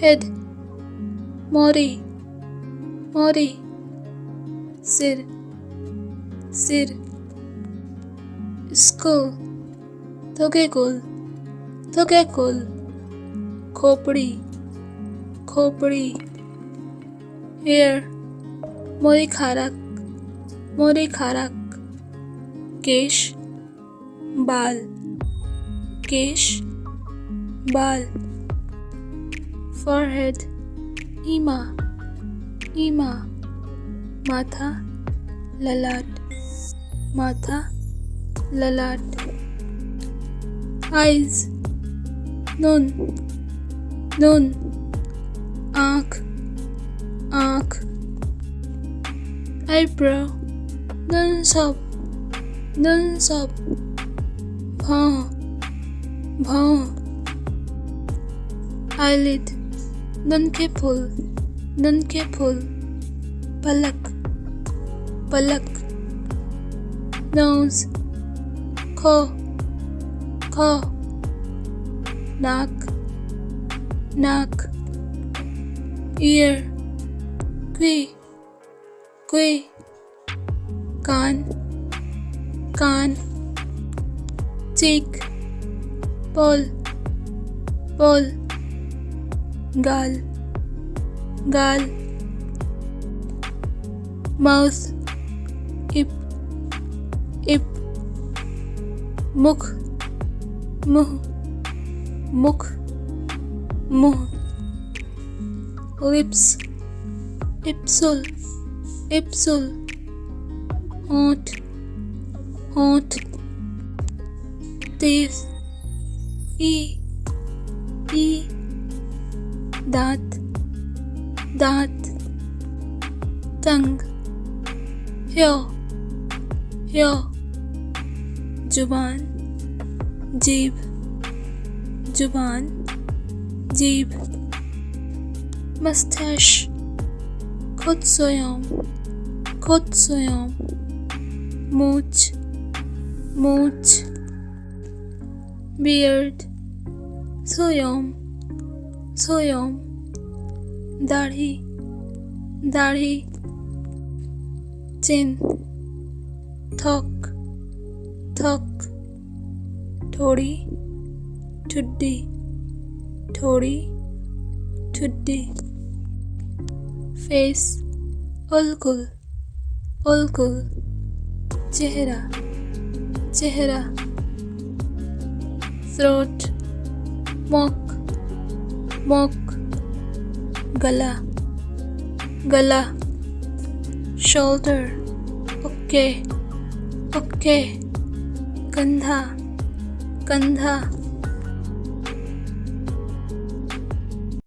head, मोरी मोरी, सिर सिर, skull, धुकेकुल धुकेकुल, खोपड़ी खोपड़ी, hair, मरीखारक मरीखारक, केश बाल केश बाल, forehead, ईमा ईमा, माथा ललाट माथा ललाट, eyes, नून नून, आँख आँख, eyebrow, नून सब, भौं भौं, eyelid, नून के फूल, पलक पलक, nose, खो खो, नाक नाक, ear, क्वी कान कान, cheek, पोल गाल गाल, mouth, इप मुख मुख, lips, इप्सुल, होंठ, teeth, ई दांत tongue, ह्यो जुबान जीभ, mustache, खुद स्वयं, मूछ, beard, स्वयं, दाढ़ी, chin, थोक, ठोड़ी, ठुड्डी, face, उल्कुल, चेहरा, throat, मोक, गला, shoulder, ओके, कंधा,